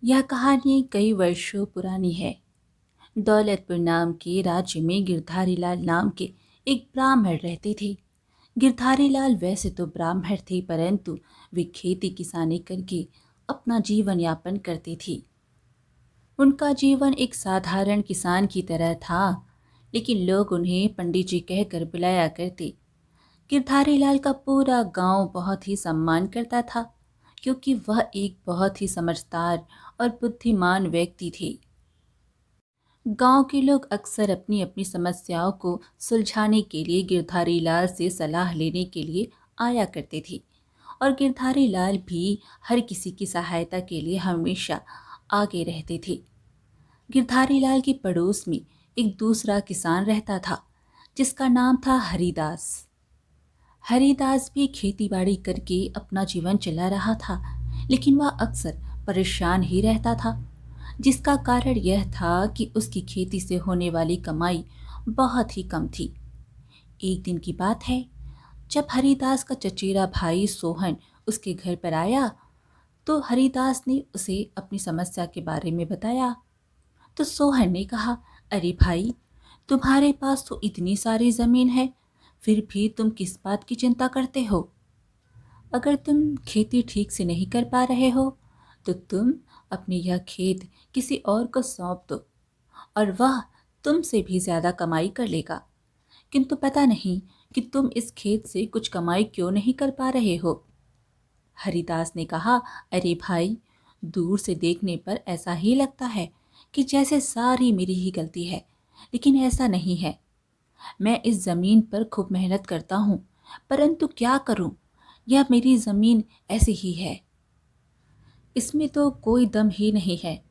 यह कहानी कई वर्षों पुरानी है। दौलतपुर नाम के राज्य में गिरधारी लाल नाम के एक ब्राह्मण रहते थे। गिरधारी लाल वैसे तो ब्राह्मण थे, परंतु वे खेती किसानी करके अपना जीवन यापन करते थे। उनका जीवन एक साधारण किसान की तरह था, लेकिन लोग उन्हें पंडित जी कहकर बुलाया करते। गिरधारी लाल का पूरा गांव बहुत ही सम्मान करता था, क्योंकि वह एक बहुत ही समझदार और बुद्धिमान व्यक्ति थे। गांव के लोग अक्सर अपनी अपनी समस्याओं को सुलझाने के लिए गिरधारी लाल से सलाह लेने के लिए आया करते थे, और गिरधारी लाल भी हर किसी की सहायता के लिए हमेशा आगे रहते थे। गिरधारी लाल के पड़ोस में एक दूसरा किसान रहता था, जिसका नाम था हरिदास। हरिदास भी खेतीबाड़ी करके अपना जीवन चला रहा था, लेकिन वह अक्सर परेशान ही रहता था, जिसका कारण यह था कि उसकी खेती से होने वाली कमाई बहुत ही कम थी। एक दिन की बात है, जब हरिदास का चचेरा भाई सोहन उसके घर पर आया, तो हरिदास ने उसे अपनी समस्या के बारे में बताया। तो सोहन ने कहा, अरे भाई, तुम्हारे पास तो इतनी सारी जमीन है, फिर भी तुम किस बात की चिंता करते हो? अगर तुम खेती ठीक से नहीं कर पा रहे हो, तो तुम अपनी यह खेत किसी और को सौंप दो, और वह तुमसे भी ज्यादा कमाई कर लेगा। किंतु पता नहीं कि तुम इस खेत से कुछ कमाई क्यों नहीं कर पा रहे हो। हरिदास ने कहा, अरे भाई, दूर से देखने पर ऐसा ही लगता है कि जैसे सारी मेरी ही गलती है, लेकिन ऐसा नहीं है। मैं इस जमीन पर खूब मेहनत करता हूँ, परंतु क्या करूँ, यह मेरी जमीन ऐसी ही है, इसमें तो कोई दम ही नहीं है।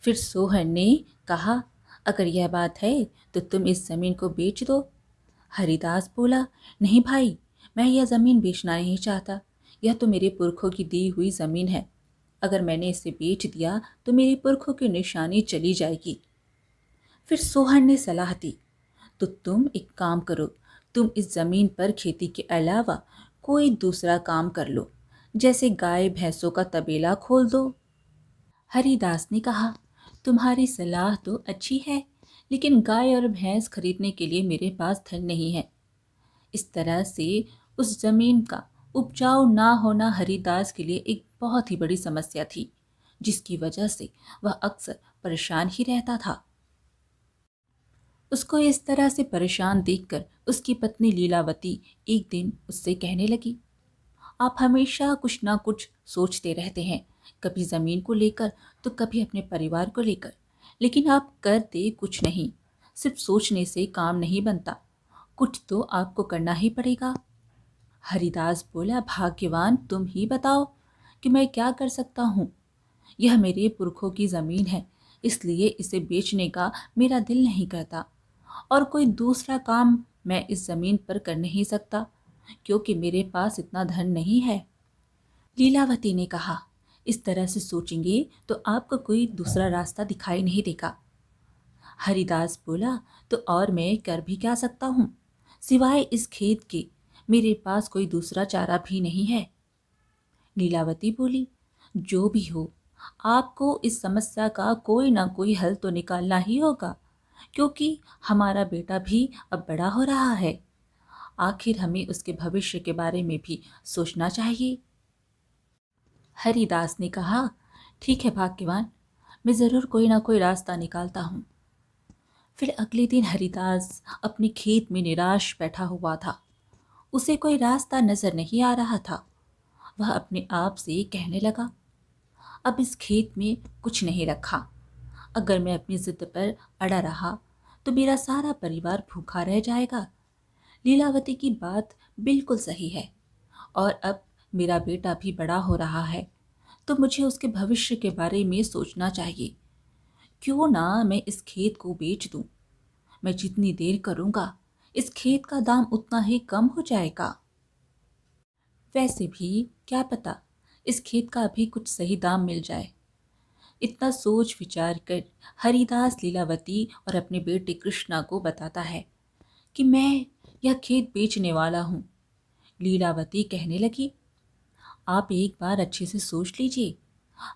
फिर सोहन ने कहा, अगर यह बात है तो तुम इस जमीन को बेच दो। हरिदास बोला, नहीं भाई, मैं यह जमीन बेचना नहीं चाहता। यह तो मेरे पुरखों की दी हुई जमीन है। अगर मैंने इसे बेच दिया तो मेरे पुरखों की निशानी चली जाएगी। फिर सोहन ने सलाह दी, तो तुम एक काम करो, तुम इस जमीन पर खेती के अलावा कोई दूसरा काम कर लो, जैसे गाय भैंसों का तबेला खोल दो। हरिदास ने कहा, तुम्हारी सलाह तो अच्छी है, लेकिन गाय और भैंस खरीदने के लिए मेरे पास धन नहीं है। इस तरह से उस जमीन का उपजाऊ ना होना हरिदास के लिए एक बहुत ही बड़ी समस्या थी, जिसकी वजह से वह अक्सर परेशान ही रहता था। उसको इस तरह से परेशान देखकर उसकी पत्नी लीलावती एक दिन उससे कहने लगी, आप हमेशा कुछ ना कुछ सोचते रहते हैं, कभी जमीन को लेकर तो कभी अपने परिवार को लेकर, लेकिन आप करते कुछ नहीं। सिर्फ सोचने से काम नहीं बनता, कुछ तो आपको करना ही पड़ेगा। हरिदास बोला, भाग्यवान तुम ही बताओ कि मैं क्या कर सकता हूँ। यह मेरे पुरखों की जमीन है, इसलिए इसे बेचने का मेरा दिल नहीं करता, और कोई दूसरा काम मैं इस जमीन पर कर नहीं सकता, क्योंकि मेरे पास इतना धन नहीं है। लीलावती ने कहा, इस तरह से सोचेंगे तो आपको कोई दूसरा रास्ता दिखाई नहीं देगा। हरिदास बोला, तो और मैं कर भी क्या सकता हूँ? सिवाय इस खेत के मेरे पास कोई दूसरा चारा भी नहीं है। लीलावती बोली, जो भी हो, आपको इस समस्या का कोई ना कोई हल तो निकालना ही होगा, क्योंकि हमारा बेटा भी अब बड़ा हो रहा है। आखिर हमें उसके भविष्य के बारे में भी सोचना चाहिए। हरिदास ने कहा, ठीक है भाग्यवान, मैं जरूर कोई ना कोई रास्ता निकालता हूँ। फिर अगले दिन हरिदास अपने खेत में निराश बैठा हुआ था। उसे कोई रास्ता नजर नहीं आ रहा था। वह अपने आप से कहने लगा, अब इस खेत में कुछ नहीं रखा। अगर मैं अपनी जिद पर अड़ा रहा तो मेरा सारा परिवार भूखा रह जाएगा। लीलावती की बात बिल्कुल सही है, और अब मेरा बेटा भी बड़ा हो रहा है, तो मुझे उसके भविष्य के बारे में सोचना चाहिए। क्यों ना मैं इस खेत को बेच दूं। मैं जितनी देर करूंगा, इस खेत का दाम उतना ही कम हो जाएगा। वैसे भी क्या पता, इस खेत का अभी कुछ सही दाम मिल जाए। इतना सोच विचार कर हरिदास लीलावती और अपने बेटे कृष्णा को बताता है कि मैं यह खेत बेचने वाला हूँ। लीलावती कहने लगी, आप एक बार अच्छे से सोच लीजिए।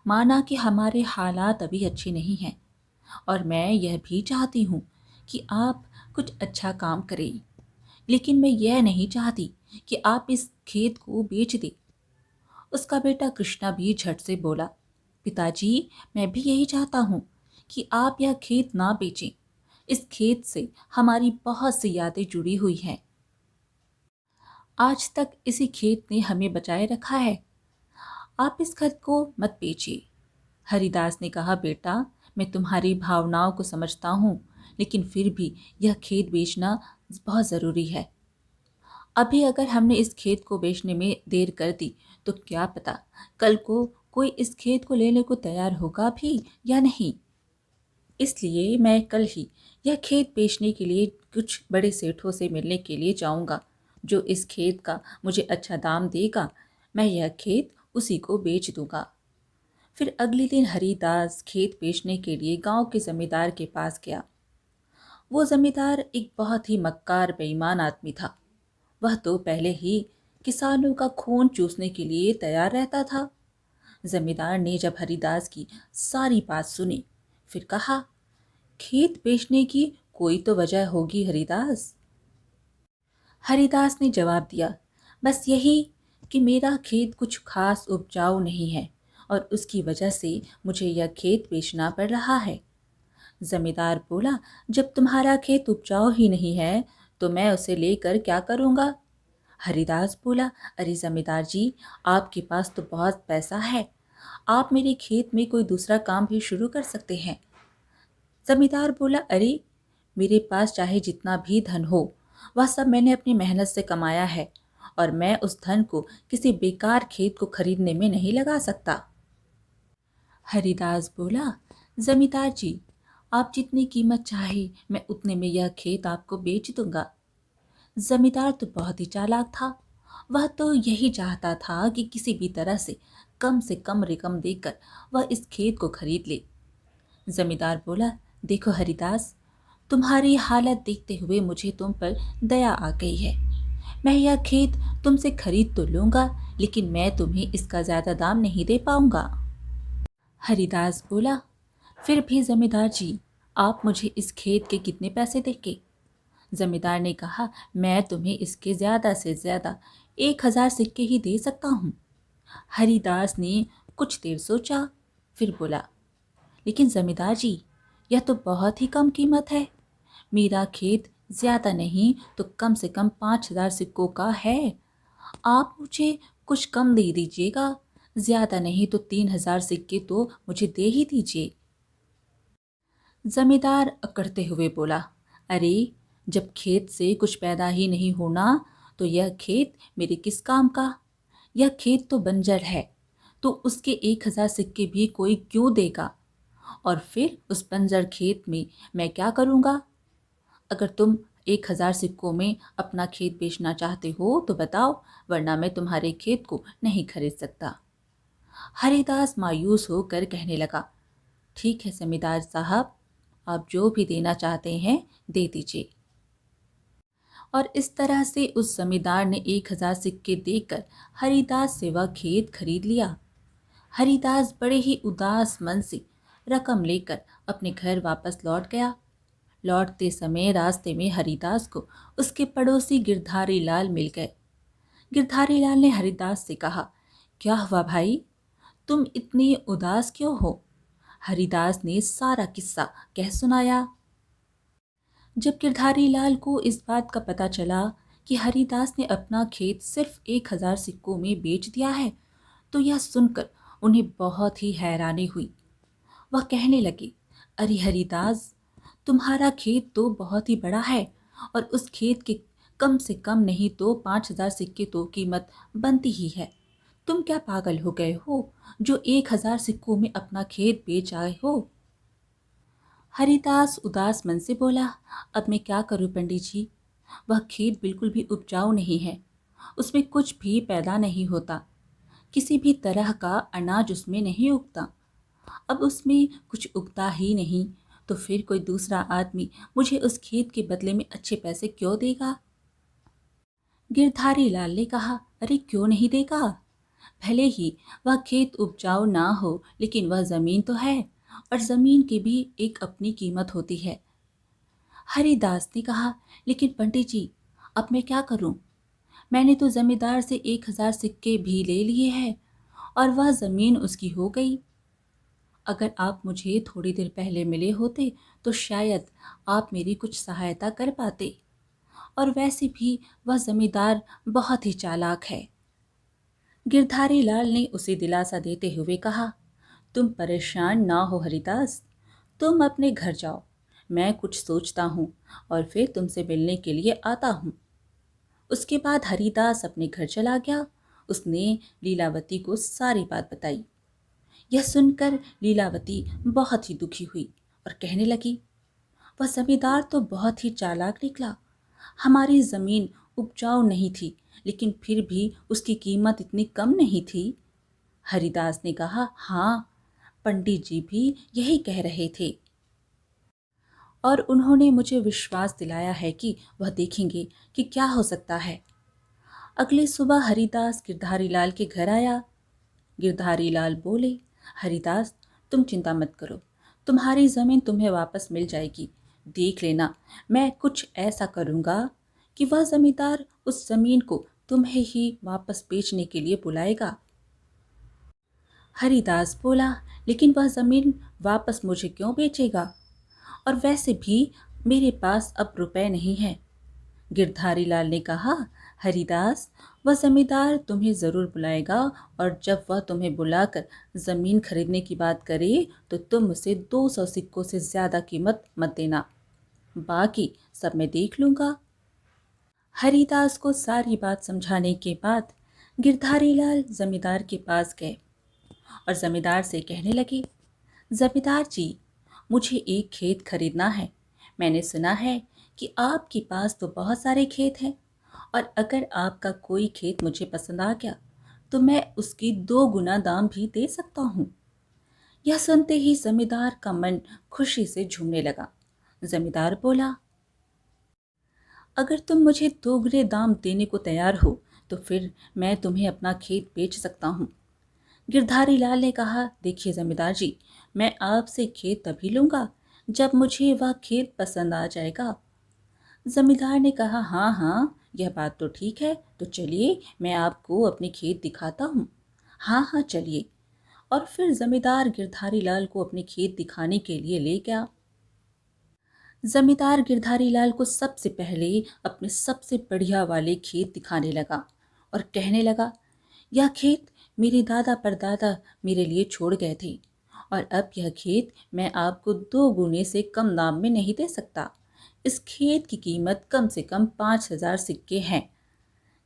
माना कि हमारे हालात अभी अच्छे नहीं हैं और मैं यह भी चाहती हूँ कि आप कुछ अच्छा काम करें, लेकिन मैं यह नहीं चाहती कि आप इस खेत को बेच दें। उसका बेटा कृष्णा भी झट से बोला, पिताजी, मैं भी यही चाहता हूँ कि आप यह खेत ना बेचें। इस खेत से हमारी बहुत सी यादें जुड़ी हुई हैं। आज तक इसी खेत ने हमें बचाए रखा है। आप इस खेत को मत बेचिए। हरिदास ने कहा, बेटा, मैं तुम्हारी भावनाओं को समझता हूँ, लेकिन फिर भी यह खेत बेचना बहुत ज़रूरी है। अभी अगर हमने इस खेत को बेचने में देर कर दी तो क्या पता कल को कोई इस खेत को लेने को तैयार होगा भी या नहीं। इसलिए मैं कल ही यह खेत बेचने के लिए कुछ बड़े सेठों से मिलने के लिए जाऊंगा। जो इस खेत का मुझे अच्छा दाम देगा, मैं यह खेत उसी को बेच दूंगा। फिर अगले दिन हरिदास खेत बेचने के लिए गांव के जमींदार के पास गया। वो जमींदार एक बहुत ही मक्कार बेईमान आदमी था। वह तो पहले ही किसानों का खून चूसने के लिए तैयार रहता था। जमींदार ने जब हरिदास की सारी बात सुनी, फिर कहा, खेत बेचने की कोई तो वजह होगी हरिदास। हरिदास ने जवाब दिया, बस यही कि मेरा खेत कुछ खास उपजाऊ नहीं है और उसकी वजह से मुझे यह खेत बेचना पड़ रहा है। जमींदार बोला, जब तुम्हारा खेत उपजाऊ ही नहीं है तो मैं उसे लेकर क्या करूँगा। हरिदास बोला, अरे जमींदार जी, आपके पास तो बहुत पैसा है, आप मेरे खेत में कोई दूसरा काम भी शुरू कर सकते हैं। जमींदार बोला, अरे, मेरे पास चाहे जितना भी धन हो, वह सब मैंने अपनी मेहनत से कमाया है और मैं उस धन को किसी बेकार खेत को खरीदने में नहीं लगा सकता। हरिदास बोला, जमींदार जी, आप जितनी कीमत चाहे मैं उतने में यह खेत आपको बेच दूंगा। जमींदार तो बहुत ही चालाक था। वह तो यही चाहता था कि किसी भी तरह से कम रकम देकर वह इस खेत को खरीद ले। जमींदार बोला, देखो हरिदास, तुम्हारी हालत देखते हुए मुझे तुम पर दया आ गई है। मैं यह खेत तुमसे खरीद तो लूंगा, लेकिन मैं तुम्हें इसका ज्यादा दाम नहीं दे पाऊंगा। हरिदास बोला, फिर भी जमींदार जी, आप मुझे इस खेत के कितने पैसे देंगे। जमींदार ने कहा, मैं तुम्हें इसके ज्यादा से ज्यादा 1,000 सिक्के ही दे सकता हूँ। हरिदास ने कुछ देर सोचा, फिर बोला, लेकिन जमींदार जी, यह तो बहुत ही कम कीमत है। मेरा खेत ज्यादा नहीं तो कम से कम 5,000 सिक्कों का है। आप मुझे कुछ कम दे दीजिएगा, ज्यादा नहीं तो 3,000 सिक्के तो मुझे दे ही दीजिए। जमींदार अकड़ते हुए बोला, अरे, जब खेत से कुछ पैदा ही नहीं होना तो यह खेत मेरे किस काम का। यह खेत तो बंजर है, तो उसके 1,000 सिक्के भी कोई क्यों देगा। और फिर उस बंजर खेत में मैं क्या करूँगा। अगर तुम 1,000 सिक्कों में अपना खेत बेचना चाहते हो तो बताओ, वरना मैं तुम्हारे खेत को नहीं खरीद सकता। हरिदास मायूस होकर कहने लगा, ठीक है जमींदार साहब, आप जो भी देना चाहते हैं दे दीजिए। और इस तरह से उस जमींदार ने 1,000 सिक्के देकर हरिदास से वह खेत खरीद लिया। हरिदास बड़े ही उदास मन से रकम लेकर अपने घर वापस लौट गया। लौटते समय रास्ते में हरिदास को उसके पड़ोसी गिरधारी लाल मिल गए। गिरधारी लाल ने हरिदास से कहा, क्या हुआ भाई, तुम इतनी उदास क्यों हो। हरिदास ने सारा किस्सा कह सुनाया। जब गिरधारी लाल को इस बात का पता चला कि हरिदास ने अपना खेत सिर्फ 1,000 सिक्कों में बेच दिया है, तो यह सुनकर उन्हें बहुत ही हैरानी हुई। वह कहने लगे, अरे हरिदास, तुम्हारा खेत तो बहुत ही बड़ा है और उस खेत के कम से कम नहीं तो 5,000 सिक्के तो कीमत बनती ही है। तुम क्या पागल हो गए हो जो 1,000 सिक्कों में अपना खेत बेच आए हो। हरिदास उदास मन से बोला, अब मैं क्या करूं पंडित जी, वह खेत बिल्कुल भी उपजाऊ नहीं है, उसमें कुछ भी पैदा नहीं होता, किसी भी तरह का अनाज उसमें नहीं उगता। अब उसमें कुछ उगता ही नहीं तो फिर कोई दूसरा आदमी मुझे उस खेत के बदले में अच्छे पैसे क्यों देगा। गिरधारी लाल ने कहा, अरे क्यों नहीं देगा, भले ही वह खेत उपजाऊ ना हो, लेकिन वह ज़मीन तो है और ज़मीन की भी एक अपनी कीमत होती है। हरिदास ने कहा, लेकिन पंडित जी, अब मैं क्या करूं? मैंने तो जमींदार से 1,000 सिक्के भी ले लिए हैं और वह ज़मीन उसकी हो गई। अगर आप मुझे थोड़ी देर पहले मिले होते तो शायद आप मेरी कुछ सहायता कर पाते। और वैसे भी वह जमींदार बहुत ही चालाक है। गिरधारी लाल ने उसे दिलासा देते हुए कहा, तुम परेशान ना हो हरिदास, तुम अपने घर जाओ, मैं कुछ सोचता हूँ और फिर तुमसे मिलने के लिए आता हूँ। उसके बाद हरिदास अपने घर चला गया। उसने लीलावती को सारी बात बताई। यह सुनकर लीलावती बहुत ही दुखी हुई और कहने लगी, वह जमींदार तो बहुत ही चालाक निकला। हमारी जमीन उपजाऊ नहीं थी, लेकिन फिर भी उसकी कीमत इतनी कम नहीं थी। हरिदास ने कहा, हाँ, पंडित जी भी यही कह रहे थे और उन्होंने मुझे विश्वास दिलाया है कि वह देखेंगे कि क्या हो सकता है। अगली सुबह हरिदास गिरधारी लाल के घर आया। गिरधारी लाल बोले, हरिदास, तुम चिंता मत करो, तुम्हारी जमीन तुम्हें वापस मिल जाएगी। देख लेना, मैं कुछ ऐसा करूंगा कि वह जमींदार उस जमीन को तुम्हें ही वापस बेचने के लिए बुलाएगा। हरिदास बोला, लेकिन वह जमीन वापस मुझे क्यों बेचेगा? और वैसे भी मेरे पास अब रुपए नहीं है। गिरधारी लाल ने कहा, हरिदास, वह जमींदार तुम्हें जरूर बुलाएगा और जब वह तुम्हें बुलाकर जमीन खरीदने की बात करे तो तुम उसे 200 सिक्कों से ज्यादा कीमत मत देना। बाकी सब मैं देख लूंगा। हरिदास को सारी बात समझाने के बाद गिरधारी लाल जमींदार के पास गए और जमींदार से कहने लगे, जमींदार जी, मुझे एक खेत खरीदना है। मैंने सुना है कि आपके पास तो बहुत सारे खेत हैं और अगर आपका कोई खेत मुझे पसंद आ गया तो मैं उसकी 2 गुना दाम भी दे सकता हूँ। यह सुनते ही जमींदार का मन खुशी से झूमने लगा। जमींदार बोला, अगर तुम मुझे 2 गुने दाम देने को तैयार हो तो फिर मैं तुम्हें अपना खेत बेच सकता हूँ। गिरधारी लाल ने कहा, देखिए जमींदार जी, मैं आपसे खेत तभी लूँगा जब मुझे वह खेत पसंद आ जाएगा। जमींदार ने कहा, हाँ हाँ, यह बात तो ठीक है, तो चलिए मैं आपको अपने खेत दिखाता हूँ। हाँ हाँ, चलिए। और फिर जमींदार गिरधारी लाल को अपने खेत दिखाने के लिए ले गया। जमींदार गिरधारी लाल को सबसे पहले अपने सबसे बढ़िया वाले खेत दिखाने लगा और कहने लगा, यह खेत मेरे दादा परदादा मेरे लिए छोड़ गए थे और अब यह खेत मैं आपको 2 गुने से कम दाम में नहीं दे सकता। इस खेत की कीमत कम से कम 5,000 सिक्के हैं।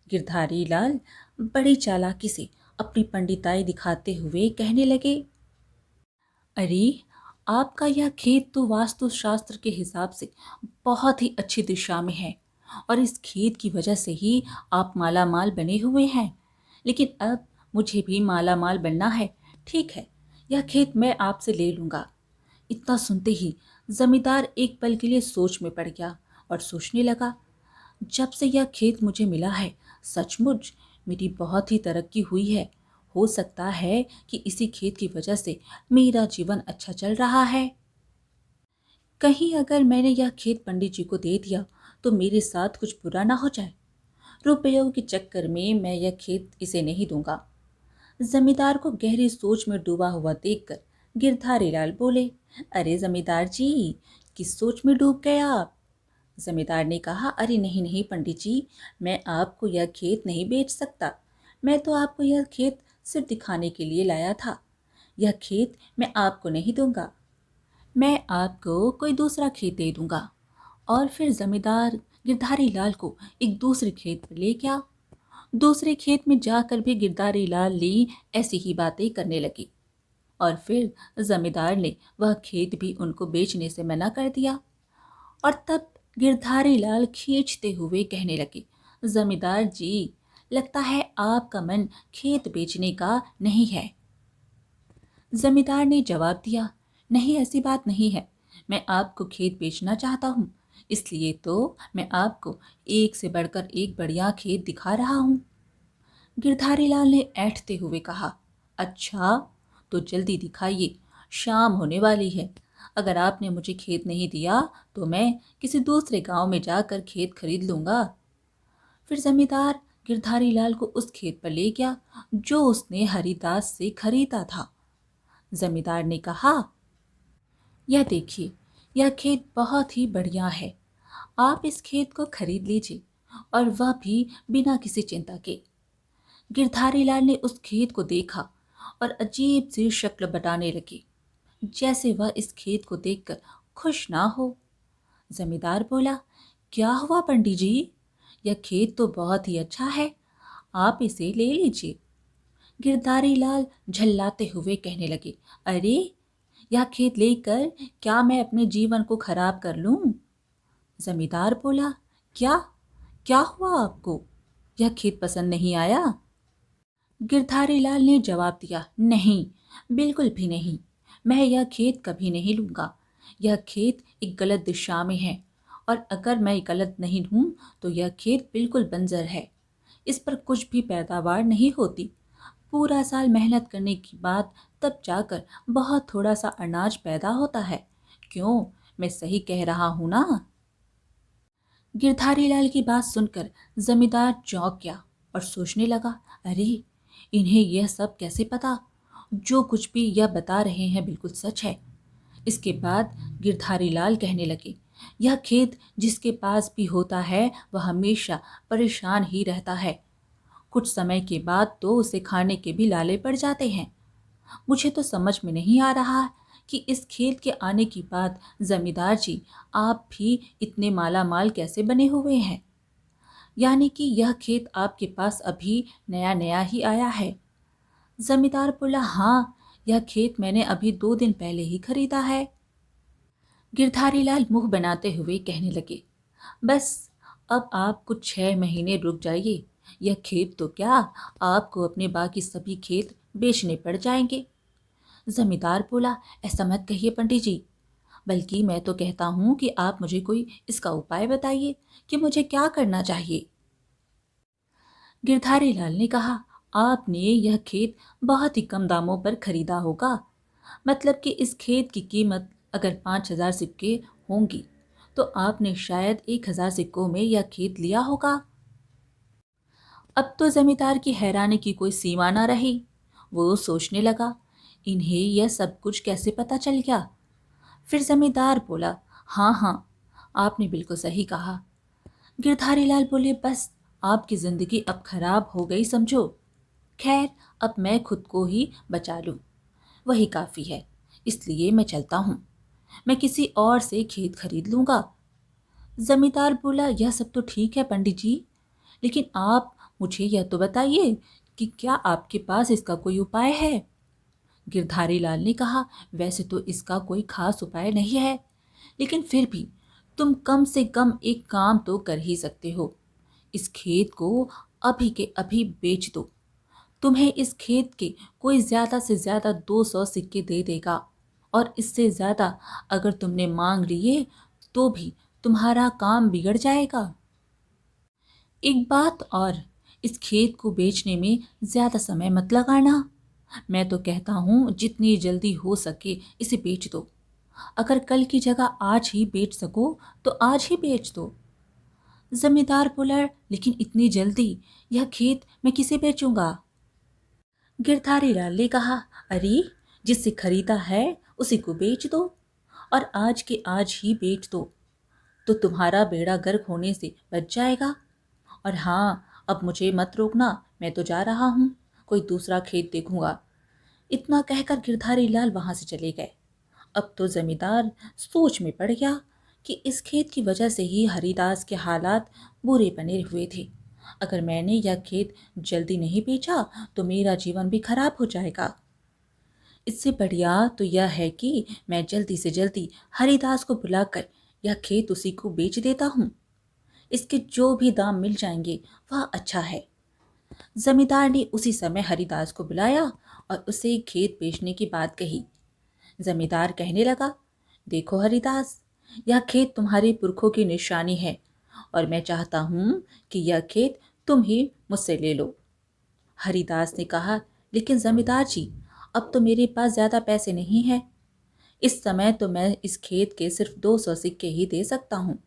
गिरधारी लाल बड़ी चालाकी से अपनी पंडिताई दिखाते हुए कहने लगे, अरे, आपका यह खेत तो वास्तुशास्त्र के हिसाब से बहुत ही अच्छी दिशा में है और इस खेत की वजह से ही आप माला माल बने हुए हैं। लेकिन अब मुझे भी माला माल बनना है। ठीक है, यह खेत मैं आपसे ले लूँगा। इतना सुनते ही जमींदार एक पल के लिए सोच में पड़ गया और सोचने लगा, जब से यह खेत मुझे मिला है सचमुच मेरी बहुत ही तरक्की हुई है। हो सकता है कि इसी खेत की वजह से मेरा जीवन अच्छा चल रहा है। कहीं अगर मैंने यह खेत पंडित जी को दे दिया तो मेरे साथ कुछ बुरा ना हो जाए। रुपयों के चक्कर में मैं यह खेत इसे नहीं दूंगा। जमींदार को गहरी सोच में डूबा हुआ देखकर गिरधारी लाल बोले, अरे जमींदार जी, किस सोच में डूब गए आप? जमींदार ने कहा, अरे नहीं नहीं पंडित जी, मैं आपको यह खेत नहीं बेच सकता। मैं तो आपको यह खेत सिर्फ दिखाने के लिए लाया था। यह खेत मैं आपको नहीं दूंगा, मैं आपको कोई दूसरा खेत दे दूंगा। और फिर जमींदार गिरधारी लाल को एक दूसरे खेत पर ले गया। दूसरे खेत में जाकर भी गिरधारी लाल ने ऐसी ही बातें करने लगी और फिर जमींदार ने वह खेत भी उनको बेचने से मना कर दिया। और तब गिरधारी लाल खींचते हुए कहने लगे, जमींदार जी, लगता है आपका मन खेत बेचने का नहीं है। जमींदार ने जवाब दिया, नहीं, ऐसी बात नहीं है, मैं आपको खेत बेचना चाहता हूँ, इसलिए तो मैं आपको एक से बढ़कर एक बढ़िया खेत दिखा रहा हूँ। गिरधारी लाल ने ऐंठते हुए कहा। अच्छा, तो जल्दी दिखाइए, शाम होने वाली है। अगर आपने मुझे खेत नहीं दिया तो मैं किसी दूसरे गांव में जाकर खेत खरीद लूंगा। फिर जमींदार गिरधारी लाल को उस खेत पर ले गया जो उसने हरिदास से खरीदा था। जमींदार ने कहा, यह देखिए, यह खेत बहुत ही बढ़िया है। आप इस खेत को खरीद लीजिए, और वह भी बिना किसी चिंता के। गिरधारी लाल ने उस खेत को देखा और अजीब सी शक्ल बनाने लगी, जैसे वह इस खेत को देखकर खुश ना हो। जमींदार बोला, क्या हुआ पंडित जी? यह खेत तो बहुत ही अच्छा है, आप इसे ले लीजिए। गिरधारी लाल झल्लाते हुए कहने लगे, अरे, यह खेत लेकर क्या मैं अपने जीवन को खराब कर लूं? जमींदार बोला, क्या क्या हुआ आपको? यह खेत पसंद नहीं आया? गिरधारी लाल ने जवाब दिया, नहीं, बिल्कुल भी नहीं। मैं यह खेत कभी नहीं लूंगा। यह खेत एक गलत दिशा में है, और अगर मैं गलत नहीं हूं तो यह खेत बिल्कुल बंजर है। इस पर कुछ भी पैदावार नहीं होती। पूरा साल मेहनत करने के बाद तब जाकर बहुत थोड़ा सा अनाज पैदा होता है। क्यों, मैं सही कह रहा हूं ना? गिरधारी लाल की बात सुनकर जमींदार चौंक गया और सोचने लगा, अरे, इन्हें यह सब कैसे पता? जो कुछ भी यह बता रहे हैं बिल्कुल सच है। इसके बाद गिरधारी लाल कहने लगे, यह खेत जिसके पास भी होता है वह हमेशा परेशान ही रहता है। कुछ समय के बाद तो उसे खाने के भी लाले पड़ जाते हैं। मुझे तो समझ में नहीं आ रहा कि इस खेत के आने के बाद जमींदार जी आप भी इतने माला माल कैसे बने हुए हैं। यानी कि यह खेत आपके पास अभी नया नया ही आया है? जमींदार बोला, हाँ, यह खेत मैंने अभी 2 दिन पहले ही खरीदा है। गिरधारी लाल मुंह बनाते हुए कहने लगे, बस, अब आप कुछ 6 महीने रुक जाइए। यह खेत तो क्या, आपको अपने बाकी सभी खेत बेचने पड़ जाएंगे। जमींदार बोला, ऐसा मत कहिए पंडित जी, बल्कि मैं तो कहता हूँ कि आप मुझे कोई इसका उपाय बताइए कि मुझे क्या करना चाहिए। गिरधारी लाल ने कहा, आपने यह खेत बहुत ही कम दामों पर खरीदा होगा। मतलब कि इस खेत की कीमत अगर 5,000 सिक्के होंगी तो आपने शायद 1,000 सिक्कों में यह खेत लिया होगा। अब तो जमींदार की हैरानी की कोई सीमा ना रही। वो सोचने लगा, इन्हें यह सब कुछ कैसे पता चल गया? फिर जमींदार बोला, हाँ हाँ, आपने बिल्कुल सही कहा। गिरधारी लाल बोले, बस, आपकी जिंदगी अब खराब हो गई समझो। खैर, अब मैं खुद को ही बचा लूं, वही काफी है। इसलिए मैं चलता हूं, मैं किसी और से खेत खरीद लूंगा। जमींदार बोला, यह सब तो ठीक है पंडित जी, लेकिन आप मुझे यह तो बताइए कि क्या आपके पास इसका कोई उपाय है? गिरधारी लाल ने कहा, वैसे तो इसका कोई खास उपाय नहीं है, लेकिन फिर भी तुम कम से कम एक काम तो कर ही सकते हो। इस खेत को अभी के अभी बेच दो। तुम्हें इस खेत के कोई ज्यादा से ज्यादा 200 सिक्के दे देगा, और इससे ज्यादा अगर तुमने मांग लिए तो भी तुम्हारा काम बिगड़ जाएगा। एक बात और, इस खेत को बेचने में ज्यादा समय मत लगाना। मैं तो कहता हूँ जितनी जल्दी हो सके इसे बेच दो। अगर कल की जगह आज ही बेच सको तो आज ही बेच दो। जमींदार बोला, लेकिन इतनी जल्दी यह खेत मैं किसे बेचूंगा? गिरधारी लाल ने कहा, अरे, जिससे खरीदा है उसी को बेच दो, और आज के आज ही बेच दो, तो तुम्हारा बेड़ा गर्क होने से बच जाएगा। और हाँ, अब मुझे मत रोकना, मैं तो जा रहा हूँ, कोई दूसरा खेत देखूंगा। इतना कहकर गिरधारी लाल वहां से चले गए। अब तो जमींदार सोच में पड़ गया कि इस खेत की वजह से ही हरिदास के हालात बुरे बने हुए थे। अगर मैंने यह खेत जल्दी नहीं बेचा तो मेरा जीवन भी खराब हो जाएगा। इससे बढ़िया तो यह है कि मैं जल्दी से जल्दी हरिदास को बुलाकर यह खेत उसी को बेच देता हूँ। इसके जो भी दाम मिल जाएंगे वह अच्छा है। जमींदार ने उसी समय हरिदास को बुलाया और उसे खेत बेचने की बात कही। जमींदार कहने लगा, देखो हरिदास, यह खेत तुम्हारे पुरखों की निशानी है, और मैं चाहता हूं कि यह खेत तुम ही मुझसे ले लो। हरिदास ने कहा, लेकिन जमींदार जी, अब तो मेरे पास ज्यादा पैसे नहीं हैं। इस समय तो मैं इस खेत के सिर्फ 200 सिक्के ही दे सकता हूँ।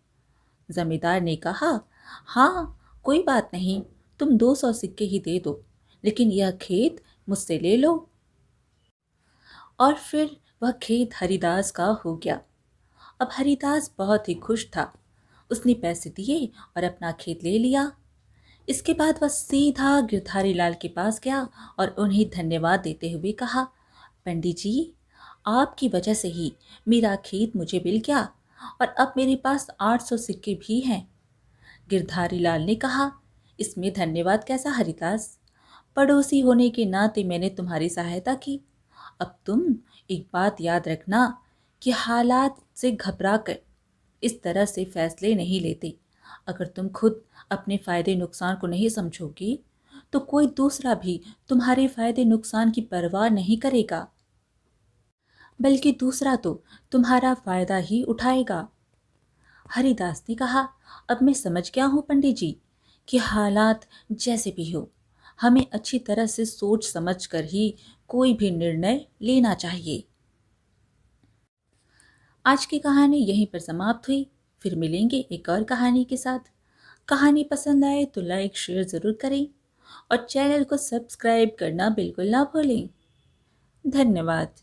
जमींदार ने कहा, हाँ, कोई बात नहीं, तुम 200 सिक्के ही दे दो, लेकिन यह खेत मुझसे ले लो। और फिर वह खेत हरिदास का हो गया। अब हरिदास बहुत ही खुश था। उसने पैसे दिए और अपना खेत ले लिया। इसके बाद वह सीधा गिरधारी लाल के पास गया और उन्हें धन्यवाद देते हुए कहा, पंडित जी, आपकी वजह से ही मेरा खेत मुझे मिल गया और अब मेरे पास 800 सिक्के भी हैं। गिरधारी लाल ने कहा, इसमें धन्यवाद कैसा हरिदास? पड़ोसी होने के नाते मैंने तुम्हारी सहायता की। अब तुम एक बात याद रखना कि हालात से घबरा कर इस तरह से फैसले नहीं लेते। अगर तुम खुद अपने फायदे नुकसान को नहीं समझोगी तो कोई दूसरा भी तुम्हारे फायदे नुकसान की परवाह नहीं करेगा, बल्कि दूसरा तो तुम्हारा फायदा ही उठाएगा। हरिदास ने कहा, अब मैं समझ गया हूँ पंडित जी कि हालात जैसे भी हो, हमें अच्छी तरह से सोच समझ कर ही कोई भी निर्णय लेना चाहिए। आज की कहानी यहीं पर समाप्त हुई। फिर मिलेंगे एक और कहानी के साथ। कहानी पसंद आए तो लाइक शेयर ज़रूर करें और चैनल को सब्सक्राइब करना बिल्कुल ना भूलें। धन्यवाद।